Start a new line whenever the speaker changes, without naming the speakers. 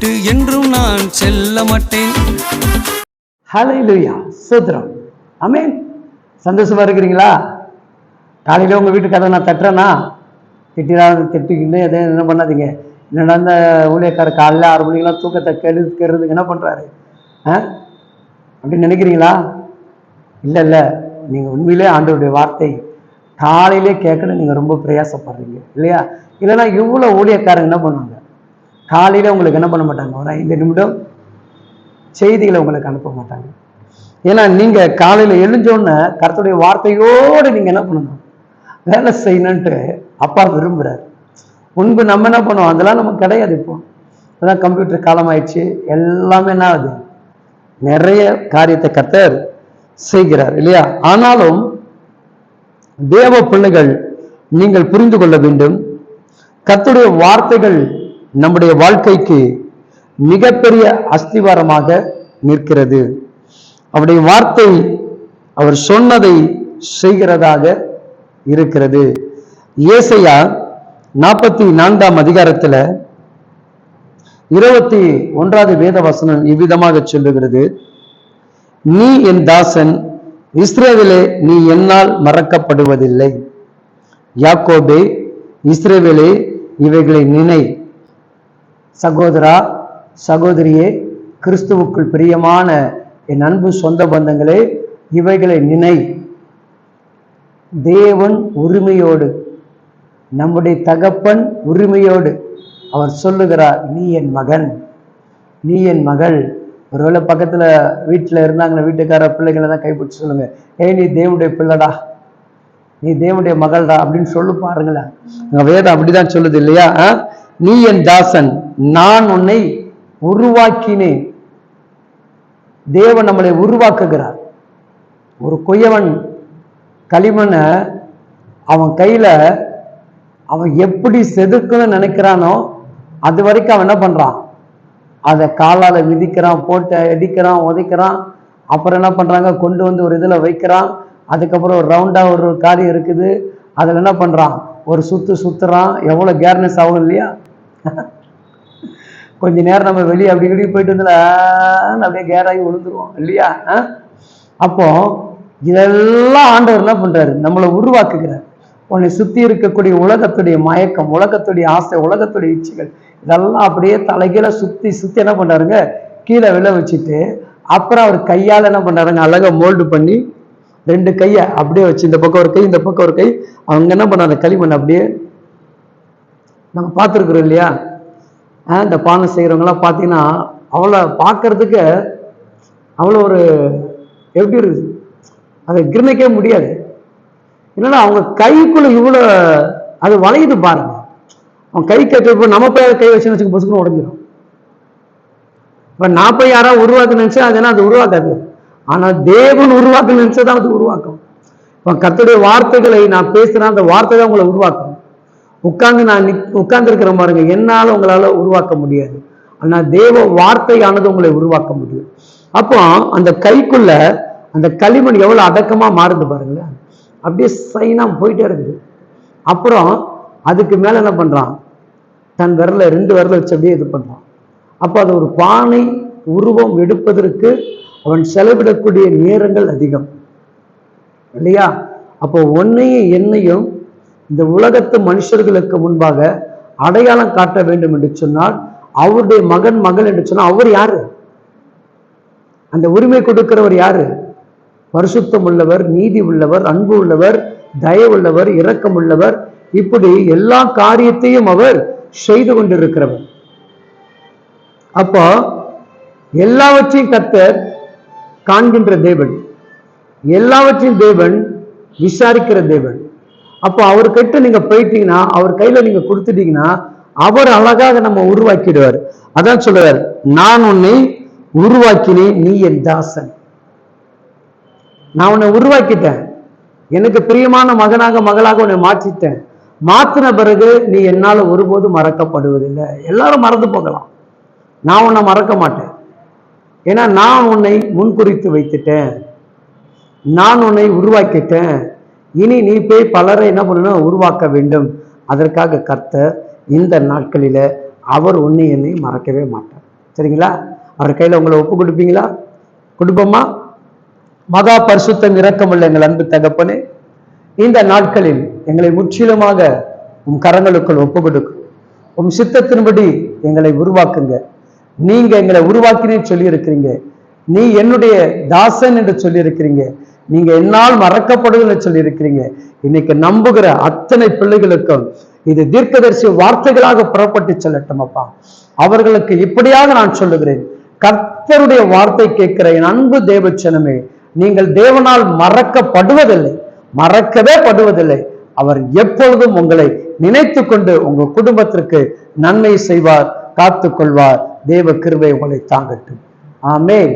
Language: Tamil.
விட்டு என்றும் நான் செல்ல மாட்டேன்.
ஹல்லேலூயா, ஸ்தோத்திரம், ஆமென். சந்தோஷமா இருக்கிறீங்களா? காலையில் உங்கள் வீட்டு கதை நான் தட்டுறேன்னா திட்டிக்கிட்டு எதை என்ன பண்ணாதீங்க. என்னடா அந்த ஊழியக்காரர் காலையில் 6 மணிக்கெல்லாம் தூக்கத்தை கெடுக்கிறதுக்கு என்ன பண்ணுறாரு அப்படின்னு நினைக்கிறீங்களா? இல்லை, நீங்கள் உண்மையிலே ஆண்டவருடைய வார்த்தை காலையிலே கேட்கணும். நீங்கள் ரொம்ப பிரயாசப்படுறீங்க இல்லையா? இல்லைன்னா இவ்வளோ ஊழியக்காரங்க என்ன பண்ணுவாங்க, காலையில் உங்களுக்கு என்ன பண்ண மாட்டாங்க, ஒரு 5 நிமிடம் செய்திகளை உங்களுக்கு அனுப்ப மாட்டாங்க. ஏன்னா நீங்கள் காலையில் எழுஞ்சோன்னு கர்த்தருடைய வார்த்தையோடு நீங்கள் என்ன பண்ணணும், வேலை செய்யணுன்ட்டு அப்பா விரும்புகிறார். முன்பு நம்ம என்ன பண்ணுவோம், அதெல்லாம் நமக்கு கிடையாது. இப்போதான் கம்ப்யூட்டர் காலம் ஆயிடுச்சு, எல்லாமே என்ன ஆகுது, நிறைய காரியத்தை கர்த்தர் செய்கிறார் இல்லையா? ஆனாலும் தேவ பிள்ளைகள் நீங்கள் புரிந்து கொள்ள வேண்டும், கர்த்தருடைய வார்த்தைகள் நம்முடைய வாழ்க்கைக்கு மிகப்பெரிய அஸ்திவாரமாக நிற்கிறது. அவருடைய வார்த்தை அவர் சொன்னதை செய்கிறதாக இருக்கிறது. ஏசாயா 44 அதிகாரத்துல 21 வேத வசனம் இவ்விதமாக சொல்லுகிறது, நீ என் தாசன் இஸ்ரவேலே, நீ என்னால் மறக்கப்படுவதில்லை. யாக்கோபே, இஸ்ரவேலே, இவைகளை நினை. சகோதரா, சகோதரியே, கிறிஸ்துவுக்குள் பிரியமான என் அன்பு சொந்த பந்தங்களே, இவைகளை நினை. தேவன் உரிமையோடு, நம்முடைய தகப்பன் உரிமையோடு அவர் சொல்லுகிறார், நீ என் மகன், நீ என் மகள். ஒருவேளை பக்கத்துல வீட்டில் இருந்தாங்கன்னா வீட்டுக்கார பிள்ளைகளை தான் கைப்பிடிச்சு சொல்லுங்க, ஏய் நீ தேவனுடைய பிள்ளைடா, நீ தேவனுடைய மகள்டா அப்படின்னு சொல்லு பாருங்களேன். வேதம் அப்படிதான் சொல்லுது இல்லையா? நீ என் தாசன், நான் உன்னை உருவாக்கினேன். தேவன் நம்மளை உருவாக்குகிறார். ஒரு கொய்யவன் களிமண்ணை அவன் கையில அவன் எப்படி செதுக்கணும்னு நினைக்கிறானோ அது வரைக்கும் அவன் என்ன பண்றான், அதை காலால மிதிக்கிறான், போட்டு அடிக்கிறான், உதைக்கிறான். அப்புறம் என்ன பண்றாங்க, கொண்டு வந்து ஒரு இதுல வைக்கிறான். அதுக்கப்புறம் ஒரு ரவுண்டா ஒரு காரியம் இருக்குது, அதுல என்ன பண்றான், ஒரு சுத்துறான். எவ்வளவு கேர்னஸ் ஆகும் இல்லையா? கொஞ்ச நேரம் நம்ம வெளியே அப்படி இப்படி போயிட்டு வந்து அப்படியே கேராகி விழுந்துருவோம் இல்லையா? அப்போ இதெல்லாம் ஆண்டவர் என்ன பண்றாரு, நம்மளை உருவாக்குகிறார். உன்னை சுத்தி இருக்கக்கூடிய உலகத்துடைய மயக்கம், உலகத்துடைய ஆசை, உலகத்துடைய இச்சைகள் இதெல்லாம் அப்படியே தலைகீழ சுத்தி என்ன பண்றாருங்க, கீழே விழ வச்சுட்டு அப்புறம் அவர் கையால் என்ன பண்றாருங்க, அழகா மோல்டு பண்ணி 2 கையை அப்படியே வச்சு, இந்த பக்கம் ஒரு கை, இந்த பக்கம் ஒரு கை, அவங்க என்ன பண்ணாங்க, களிமண் அப்படியே நம்ம பார்த்துருக்குறோம் இல்லையா? இந்த பானை செய்கிறவங்களாம் பார்த்தீங்கன்னா அவ்வளோ பார்க்கறதுக்கு அவ்வளோ ஒரு எப்படி இருக்குது, அதை கிரணிக்கவே முடியாது. இல்லைன்னா அவங்க கைக்குள்ள இவ்வளோ அது வளையுது பாருங்க. அவன் கை கட்டுறப்போ நம்ம போய் கை வச்சுன்னு வச்சுக்க பொசுக்குன்னு உடஞ்சிடும். இப்போ நான் போய் யாராவது உருவாக்க நினைச்சா அது என்ன, அது உருவாக்காது. ஆனால் தேவன் உருவாக்க நினைச்சதான் அது உருவாக்கும். இப்போ கர்த்தருடைய வார்த்தைகளை நான் பேசுறேன், அந்த வார்த்தை தான் உங்களை உருவாக்கும். உட்கார்ந்து இருக்கிற பாருங்க, என்னால உங்களால உருவாக்க முடியாது. ஆனா தேவ வார்த்தையானது உங்களை உருவாக்க முடியும். அப்போ அந்த கைக்குள்ள அந்த களிமண் எவ்வளவு அடக்கமா மாறுது பாருங்களேன், அப்படியே சைனா போயிட்டே இருக்குது. அப்புறம் அதுக்கு மேல என்ன பண்றான், தன் விரல 2 விரல வச்சு அப்படியே இது பண்றான். அப்போ அது ஒரு பானை உருவம் எடுப்பதற்கு அவன் செலவிடக்கூடிய நேரங்கள் அதிகம் இல்லையா? அப்போ உன்னையும் என்னையும் இந்த உலகத்து மனுஷர்களுக்கு முன்பாக அடையாளம் காட்ட வேண்டும் என்று சொன்னால், அவருடைய மகன் மகள் என்று சொன்னால் அவர் யாரு, அந்த உரிமை கொடுக்கிறவர் யாரு, பரிசுத்தம் உள்ளவர், நீதி உள்ளவர், அன்பு உள்ளவர், தயவுள்ளவர், இரக்கம் உள்ளவர், இப்படி எல்லா காரியத்தையும் அவர் செய்து கொண்டிருக்கிறவர். அப்போ எல்லாவற்றையும் கர்த்தர் காண்கின்ற தேவன், எல்லாவற்றையும் தேவன் விசாரிக்கிற தேவன். அப்போ அவர் கிட்ட நீங்க போயிட்டீங்கன்னா, அவர் கையில நீங்க கொடுத்துட்டீங்கன்னா, அவர் அழகாக நம்ம உருவாக்கிடுவார். அதான் சொல்லுவார், நான் உன்னை உருவாக்கினேன், நீ என் தாசன். நான் உன்னை உருவாக்கிட்டேன், எனக்கு பிரியமான மகனாக மகளாக உன்னை மாற்றிட்டேன். மாற்றின பிறகு நீ என்னால் ஒருபோதும் மறக்கப்படுவதில்லை. எல்லாரும் மறந்து போகலாம், நான் உன்னை மறக்க மாட்டேன். ஏன்னா நான் உன்னை முன்குறித்து வைத்துட்டேன், நான் உன்னை உருவாக்கிட்டேன். இனி நீ போய் பலரை என்ன பண்ணணும், உருவாக்க வேண்டும். அதற்காக கர்த்தர் இந்த நாட்களில அவர் உன்னை என்னை மறக்கவே மாட்டார். சரிங்களா? அவர் கையில உங்களை ஒப்பு கொடுப்பீங்களா? கொடுப்போமா? மகா பரிசுத்தம் இரக்கமுள்ள எங்கள் அன்பு தகப்பனே, இந்த நாட்களில் எங்களை முற்றிலுமாக உம் கரங்களுக்குள் ஒப்பு கொடுக்கும். உம் சித்தத்தின்படி எங்களை உருவாக்குங்க. நீங்க எங்களை உருவாக்கினேன்னு சொல்லி இருக்கிறீங்க. நீ என்னுடைய தாசன் என்று சொல்லி இருக்கிறீங்க. நீங்க என்னால் மறக்கப்படுவதில்லை சொல்லி இருக்கிறீங்க. இன்னைக்கு நம்புகிற அத்தனை பிள்ளைகளுக்கும் இது தீர்க்கதரிசி வார்த்தைகளாக புறப்பட்டு செல்லட்டும் அப்பா. அவர்களுக்கு இப்படியாக நான் சொல்லுகிறேன், கர்த்தருடைய வார்த்தை கேட்கிற என் அன்பு தேவச்சனமே, நீங்கள் தேவனால் மறக்கப்படுவதில்லை, மறக்கவே படுவதில்லை. அவர் எப்பொழுதும் உங்களை நினைத்து கொண்டு உங்க குடும்பத்திற்கு நன்மை செய்வார், காத்து கொள்வார். தேவ கிருபை உங்களை தாங்கட்டும். ஆமென்.